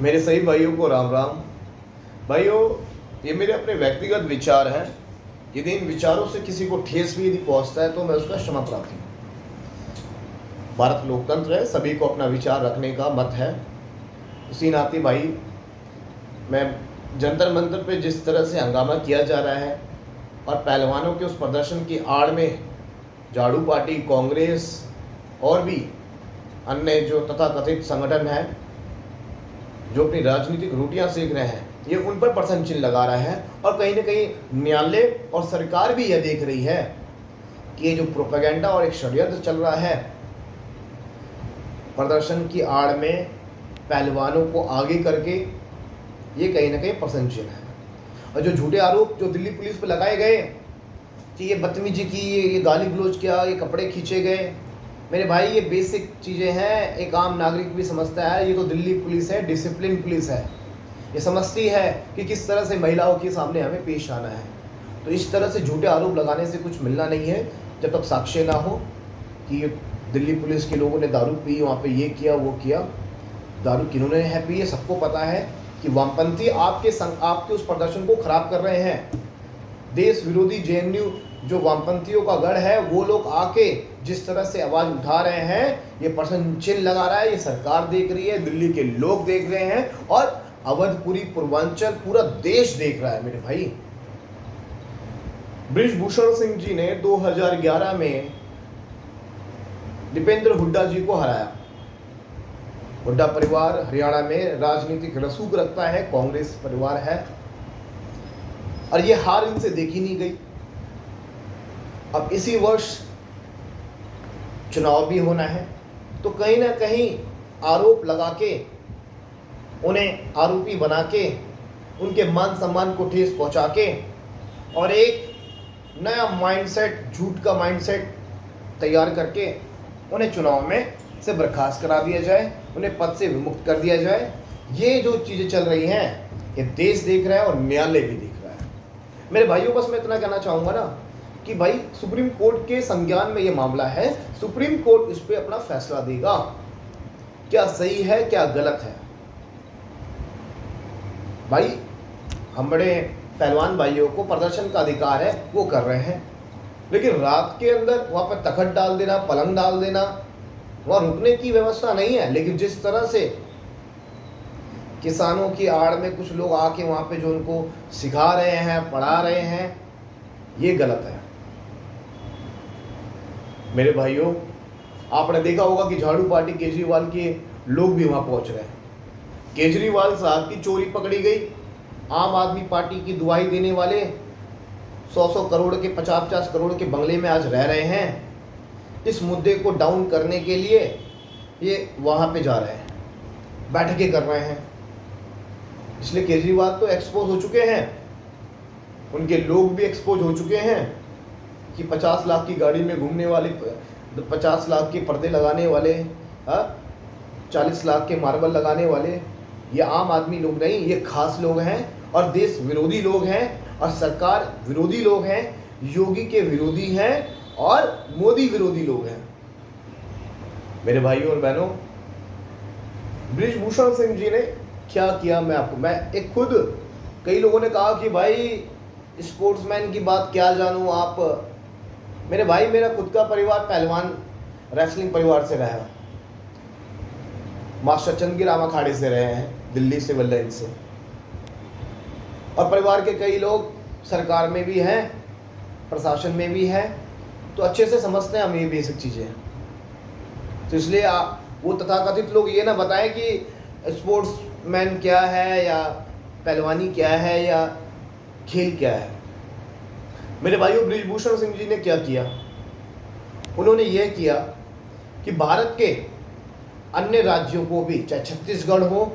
मेरे सही भाइयों को राम राम। भाइयों, ये मेरे अपने व्यक्तिगत विचार हैं। यदि इन विचारों से किसी को ठेस भी यदि पहुंचता है तो मैं उसका क्षमा प्रार्थी हूँ। भारत लोकतंत्र है, सभी को अपना विचार रखने का मत है। उसी नाते भाई, मैं जंतर मंतर पे जिस तरह से हंगामा किया जा रहा है और पहलवानों के उस प्रदर्शन की आड़ में झाड़ू पार्टी, कांग्रेस और भी अन्य जो तथाकथित संगठन है जो अपनी राजनीतिक रोटियां सेक रहे हैं, ये उन पर प्रश्न चिन्ह लगा रहा है। और कहीं ना कहीं न्यायालय और सरकार भी यह देख रही है कि ये जो प्रोपेगेंडा और एक षड्यंत्र चल रहा है प्रदर्शन की आड़ में पहलवानों को आगे करके, ये कहीं ना कहीं प्रश्न चिन्ह है। और जो झूठे आरोप जो दिल्ली पुलिस पर लगाए गए कि ये बदतमीजी की, ये गाली गलौज किया, ये कपड़े खींचे गए, मेरे भाई ये बेसिक चीज़ें हैं। एक आम नागरिक भी समझता है ये तो दिल्ली पुलिस है, डिसिप्लिन पुलिस है। ये समझती है कि किस तरह से महिलाओं के सामने हमें पेश आना है। तो इस तरह से झूठे आरोप लगाने से कुछ मिलना नहीं है जब तक साक्ष्य ना हो कि दिल्ली पुलिस के लोगों ने दारू पी, वहाँ पे ये किया वो किया। दारू किन्होंने है पी, ये सबको पता है कि वामपंथी आपके उस प्रदर्शन को खराब कर रहे हैं। देश विरोधी जेएनयू जो वामपंथियों का गढ़ है, वो लोग आके जिस तरह से आवाज उठा रहे हैं, ये प्रश्न चिन्ह लगा रहा है। ये सरकार देख रही है, दिल्ली के लोग देख रहे हैं और अवधपुरी, पूर्वांचल, पूरा देश देख रहा है। मेरे भाई, बृजभूषण सिंह जी ने 2011 में दीपेंद्र हुड्डा जी को हराया। हुड्डा परिवार हरियाणा में राजनीतिक रसूख रखता है, कांग्रेस परिवार है, और ये हार इनसे देखी नहीं गई। अब इसी वर्ष चुनाव भी होना है, तो कहीं ना कहीं आरोप लगा के, उन्हें आरोपी बना के, उनके मान सम्मान को ठेस पहुंचा के और एक नया माइंडसेट, झूठ का माइंडसेट तैयार करके उन्हें चुनाव में से बर्खास्त करा दिया जाए, उन्हें पद से विमुक्त कर दिया जाए। ये जो चीज़ें चल रही हैं, ये देश देख रहा है और न्यायालय भी देख रहा है। मेरे भाइयों, बस मैं इतना कहना चाहूँगा ना कि भाई, सुप्रीम कोर्ट के संज्ञान में ये मामला है। सुप्रीम कोर्ट इस पे अपना फैसला देगा, क्या सही है क्या गलत है। भाई, हम बड़े पहलवान भाइयों को प्रदर्शन का अधिकार है, वो कर रहे हैं, लेकिन रात के अंदर वहाँ पर तखत डाल देना, पलंग डाल देना, वहाँ रुकने की व्यवस्था नहीं है। लेकिन जिस तरह से किसानों की आड़ में कुछ लोग आके वहाँ पे जो उनको सिखा रहे हैं, पढ़ा रहे हैं, ये गलत है। मेरे भाइयों, आपने देखा होगा कि झाड़ू पार्टी केजरीवाल के लोग भी वहाँ पहुँच रहे हैं। केजरीवाल साहब की चोरी पकड़ी गई। आम आदमी पार्टी की दुहाई देने वाले 100 करोड़ के, 50 करोड़ के बंगले में आज रह रहे हैं। इस मुद्दे को डाउन करने के लिए ये वहाँ पे जा रहे हैं, बैठकें कर रहे हैं। इसलिए केजरीवाल तो एक्सपोज हो चुके हैं, उनके लोग भी एक्सपोज हो चुके हैं कि 50 लाख की गाड़ी में घूमने वाले, 50 लाख के पर्दे लगाने वाले, 40 लाख के मार्बल लगाने वाले, ये आम आदमी लोग नहीं, ये खास लोग हैं और देश विरोधी लोग हैं और सरकार विरोधी लोग हैं, योगी के विरोधी हैं और मोदी विरोधी लोग हैं। मेरे भाइयों और बहनों, बृजभूषण सिंह जी ने क्या किया, मैं एक खुद, कई लोगों ने कहा कि भाई स्पोर्ट्समैन की बात क्या जानूं आप। मेरे भाई, मेरा खुद का परिवार पहलवान रेसलिंग परिवार से रहा है। मास्टर चंदगीराम अखाड़े से रहे हैं, दिल्ली सिविल लाइन से, और परिवार के कई लोग सरकार में भी हैं, प्रशासन में भी हैं, तो अच्छे से समझते हैं हम ये बेसिक चीज़ें। तो इसलिए वो तथाकथित लोग ये ना बताएं कि स्पोर्ट्समैन क्या है या पहलवानी क्या है या खेल क्या है। मेरे भाइयों, बृजभूषण सिंह जी ने क्या किया, उन्होंने ये किया कि भारत के अन्य राज्यों को भी, चाहे छत्तीसगढ़ हो,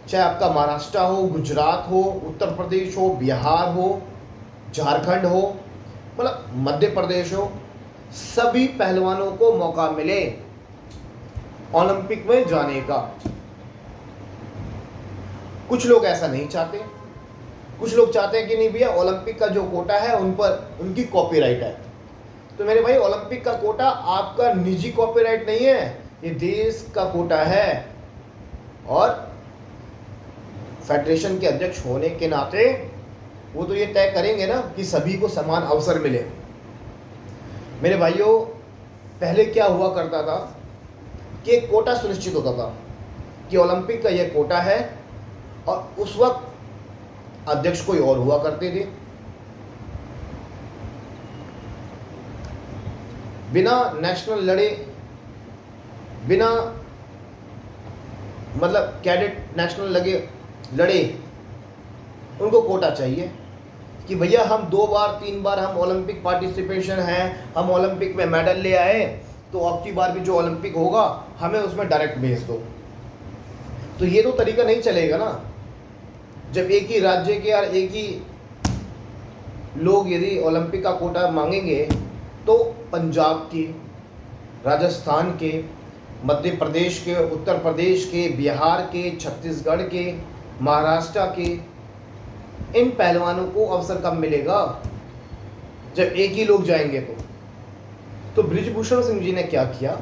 चाहे आपका महाराष्ट्र हो, गुजरात हो, उत्तर प्रदेश हो, बिहार हो, झारखंड हो, मतलब मध्य प्रदेश हो, सभी पहलवानों को मौका मिले ओलंपिक में जाने का। कुछ लोग ऐसा नहीं चाहते, कुछ लोग चाहते हैं कि नहीं भैया, ओलंपिक का जो कोटा है उन पर उनकी कॉपीराइट है। तो मेरे भाई, ओलंपिक का कोटा आपका निजी कॉपीराइट नहीं है, ये देश का कोटा है। और फेडरेशन के अध्यक्ष होने के नाते वो तो ये तय करेंगे ना कि सभी को समान अवसर मिले। मेरे भाइयों, पहले क्या हुआ करता था कि एक कोटा सुनिश्चित होता था कि ओलंपिक का यह कोटा है, और उस वक्त अध्यक्ष कोई और हुआ करते थे। बिना नेशनल लड़े, बिना मतलब कैडेट नेशनल लड़े उनको कोटा चाहिए कि भैया हम 2 बार 3 बार हम ओलंपिक पार्टिसिपेशन है, हम ओलंपिक में मेडल ले आए, तो अब की बार भी जो ओलंपिक होगा हमें उसमें डायरेक्ट भेज दो। तो ये तो तरीका नहीं चलेगा ना। जब एक ही राज्य के और एक ही लोग यदि ओलंपिक का कोटा मांगेंगे तो पंजाब के, राजस्थान के, मध्य प्रदेश के, उत्तर प्रदेश के, बिहार के, छत्तीसगढ़ के, महाराष्ट्र के, इन पहलवानों को अवसर कब मिलेगा जब एक ही लोग जाएंगे। तो बृजभूषण सिंह जी ने क्या किया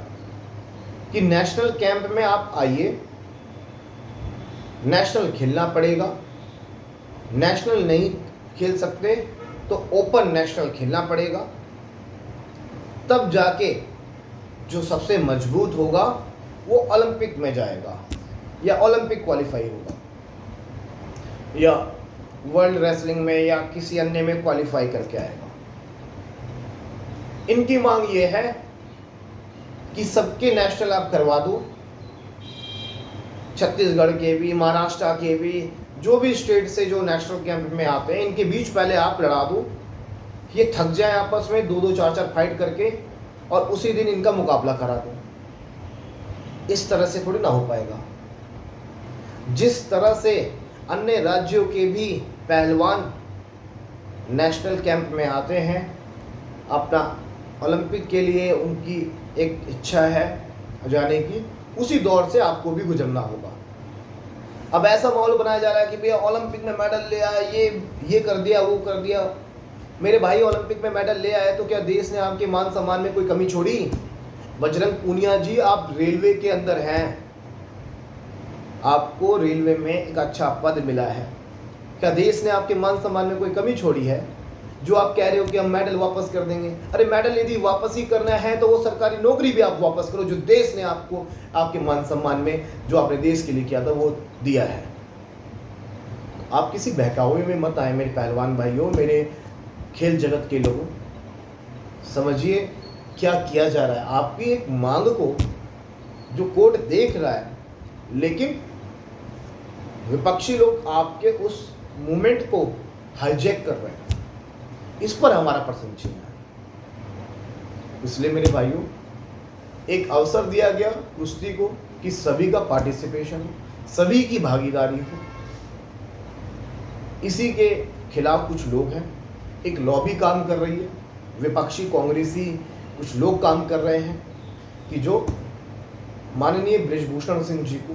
कि नेशनल कैंप में आप आइए, नेशनल खेलना पड़ेगा, नेशनल नहीं खेल सकते तो ओपन नेशनल खेलना पड़ेगा, तब जाके जो सबसे मजबूत होगा वो ओलंपिक में जाएगा या ओलंपिक क्वालिफाई होगा या वर्ल्ड रेसलिंग में या किसी अन्य में क्वालिफाई करके आएगा। इनकी मांग ये है कि सबके नेशनल आप करवा दो, छत्तीसगढ़ के भी, महाराष्ट्र के भी, जो भी स्टेट से जो नेशनल कैंप में आते हैं इनके बीच पहले आप लड़ा दो, ये थक जाए आपस में 2-2 4-4 फाइट करके, और उसी दिन इनका मुकाबला करा दो। इस तरह से थोड़ी ना हो पाएगा। जिस तरह से अन्य राज्यों के भी पहलवान नेशनल कैंप में आते हैं, अपना ओलंपिक के लिए उनकी एक इच्छा है जाने की, उसी दौर से आपको भी गुजरना होगा। अब ऐसा माहौल बनाया जा रहा है कि भैया ओलंपिक में मेडल ले आया, ये कर दिया, वो कर दिया। मेरे भाई, ओलंपिक में मेडल ले आए तो क्या देश ने आपके मान सम्मान में कोई कमी छोड़ी? बजरंग पूनिया जी, आप रेलवे के अंदर हैं, आपको रेलवे में एक अच्छा पद मिला है, क्या देश ने आपके मान सम्मान में कोई कमी छोड़ी है? जो आप कह रहे हो कि हम मेडल वापस कर देंगे, अरे मेडल यदि वापस ही करना है तो वो सरकारी नौकरी भी आप वापस करो जो देश ने आपको आपके मान सम्मान में जो आपने देश के लिए किया था वो दिया है। आप किसी बहकावे में मत आए मेरे पहलवान भाइयों, मेरे खेल जगत के लोगों, समझिए क्या किया जा रहा है। आपकी एक मांग को जो कोर्ट देख रहा है, लेकिन विपक्षी लोग आपके उस मूवमेंट को हाईजैक कर रहे हैं, इस पर हमारा प्रश्न चिन्ह है। इसलिए मेरे भाइयों, एक अवसर दिया गया कुश्ती को कि सभी का पार्टिसिपेशन हो, सभी की भागीदारी हो। इसी के खिलाफ कुछ लोग हैं, एक लॉबी काम कर रही है, विपक्षी कांग्रेसी कुछ लोग काम कर रहे हैं कि जो माननीय बृजभूषण सिंह जी को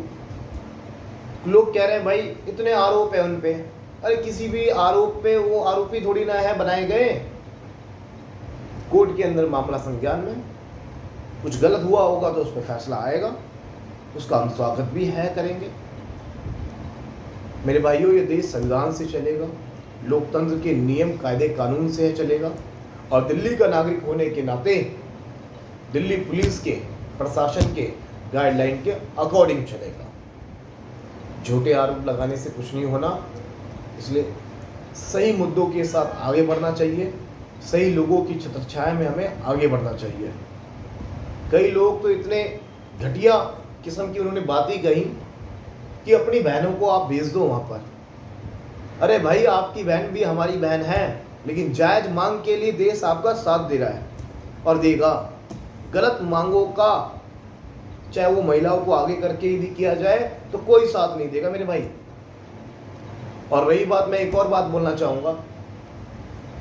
लोग कह रहे हैं भाई इतने आरोप है उन पे। अरे किसी भी आरोप पे वो आरोपी थोड़ी ना है बनाए गए। कोर्ट के अंदर मामला संज्ञान में, कुछ गलत हुआ होगा तो उस पर फैसला आएगा, उसका हम स्वागत भी है करेंगे। मेरे भाइयों, ये देश संविधान से चलेगा, लोकतंत्र के नियम कायदे कानून से चलेगा, और दिल्ली का नागरिक होने के नाते दिल्ली पुलिस के प्रशासन के गाइडलाइन के अकॉर्डिंग चलेगा। झूठे आरोप लगाने से कुछ नहीं होना, इसलिए सही मुद्दों के साथ आगे बढ़ना चाहिए, सही लोगों की छत्रछाया में हमें आगे बढ़ना चाहिए। कई लोग तो इतने घटिया किस्म की उन्होंने बातें कही कि अपनी बहनों को आप भेज दो वहाँ पर। अरे भाई, आपकी बहन भी हमारी बहन है, लेकिन जायज़ मांग के लिए देश आपका साथ दे रहा है और देगा। गलत मांगों का चाहे वो महिलाओं को आगे करके यदि किया जाए तो कोई साथ नहीं देगा मेरे भाई। और रही बात, मैं एक और बात बोलना चाहूँगा,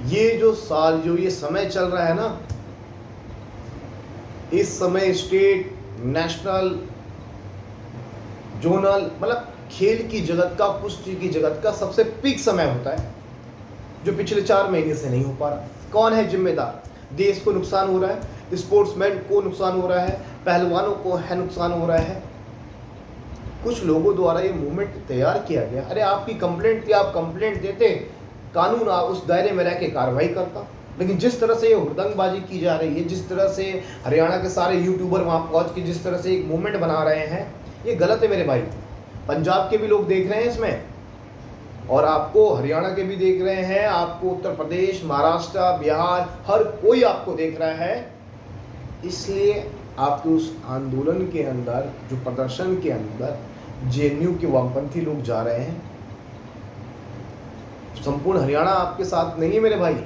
ये जो ये समय चल रहा है ना, इस समय स्टेट, नेशनल, जोनल, मतलब खेल की जगत का, कुश्ती की जगत का सबसे पीक समय होता है, जो पिछले 4 महीने से नहीं हो पा रहा। कौन है जिम्मेदार? देश को नुकसान हो रहा है, स्पोर्ट्समैन को नुकसान हो रहा है, पहलवानों को है नुकसान हो रहा है। कुछ लोगों द्वारा ये मूवमेंट तैयार किया गया। अरे आपकी कंप्लेंट थी, आप कंप्लेंट देते, कानून उस दायरे में रह के कार्रवाई करता। लेकिन जिस तरह से ये हुड़दंगबाजी की जा रही है, जिस तरह से हरियाणा के सारे यूट्यूबर वहाँ पहुँच के जिस तरह से एक मूवमेंट बना रहे हैं, ये गलत है मेरे भाई। पंजाब के भी लोग देख रहे हैं इसमें, और आपको हरियाणा के भी देख रहे हैं, आपको उत्तर प्रदेश, महाराष्ट्र, बिहार, हर कोई आपको देख रहा है। इसलिए आपके उस आंदोलन के अंदर, जो प्रदर्शन के अंदर जेएनयू के वामपंथी लोग जा रहे हैं, संपूर्ण हरियाणा आपके साथ नहीं है मेरे भाई।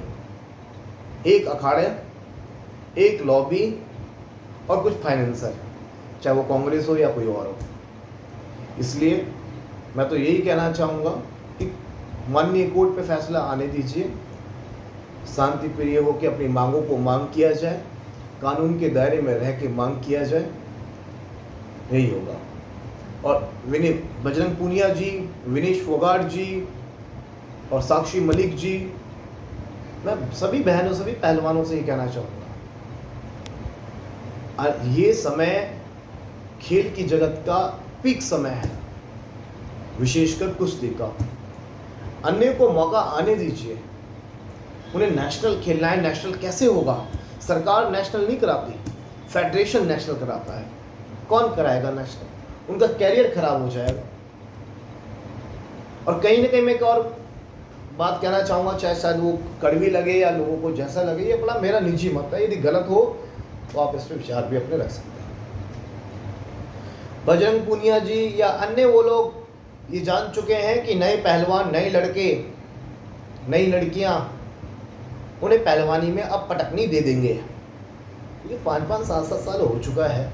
एक अखाड़े, एक लॉबी और कुछ फाइनेंसर, चाहे वो कांग्रेस हो या कोई और हो। इसलिए मैं तो यही कहना चाहूँगा कि माननीय कोर्ट पे फैसला आने दीजिए, शांति प्रिय हो के अपनी मांगों को मांग किया जाए, कानून के दायरे में रह के मांग किया जाए, यही होगा। और बजरंग पूनिया जी, विनेश फोगाट जी और साक्षी मलिक जी, मैं सभी बहनों, सभी पहलवानों से ये कहना चाहूँगा, ये समय खेल की जगत का पीक समय है, विशेषकर कुश्ती का। अन्य को मौका आने दीजिए, उन्हें नेशनल खेलना है। नेशनल कैसे होगा? सरकार नेशनल नहीं कराती, फेडरेशन नेशनल कराता है। कौन कराएगा नेशनल? उनका कैरियर खराब हो जाएगा। और कहीं ना कहीं मैं एक और बात कहना चाहूँगा, चाहे शायद वो कड़वी लगे या लोगों को जैसा लगे, ये अपना मेरा निजी मत है। यदि गलत हो तो आप इस पर विचार भी अपने रख सकते हैं। बजरंग पूनिया जी या अन्य वो लोग ये जान चुके हैं कि नए पहलवान, नए लड़के, नई लड़कियां उन्हें पहलवानी में अब पटकनी दे देंगे। ये 5-5, 7-7 साल हो चुका है।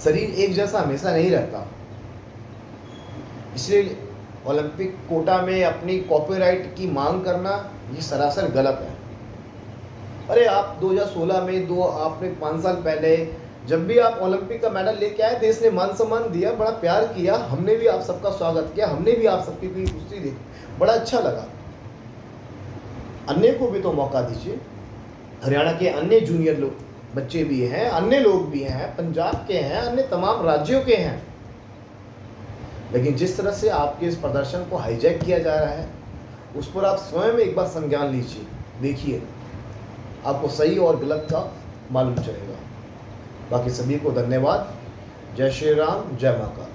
शरीर एक जैसा हमेशा नहीं रहता। इसलिए ओलंपिक कोटा में अपनी कॉपीराइट की मांग करना ये सरासर गलत है। अरे आप 2016 में आपने 5 साल पहले जब भी आप ओलंपिक का मेडल लेके आए, देश ने मान सम्मान दिया, बड़ा प्यार किया, हमने भी आप सबका स्वागत किया, हमने भी आप सबकी भी कुश्ती देखी, बड़ा अच्छा लगा। अन्य को भी तो मौका दीजिए। हरियाणा के अन्य जूनियर लोग, बच्चे भी हैं, अन्य लोग भी हैं, पंजाब के हैं, अन्य तमाम राज्यों के हैं। लेकिन जिस तरह से आपके इस प्रदर्शन को हाईजैक किया जा रहा है, उस पर आप स्वयं एक बार संज्ञान लीजिए, देखिए, आपको सही और गलत का मालूम चलेगा। बाकी सभी को धन्यवाद। जय श्री राम, जय महाकाल।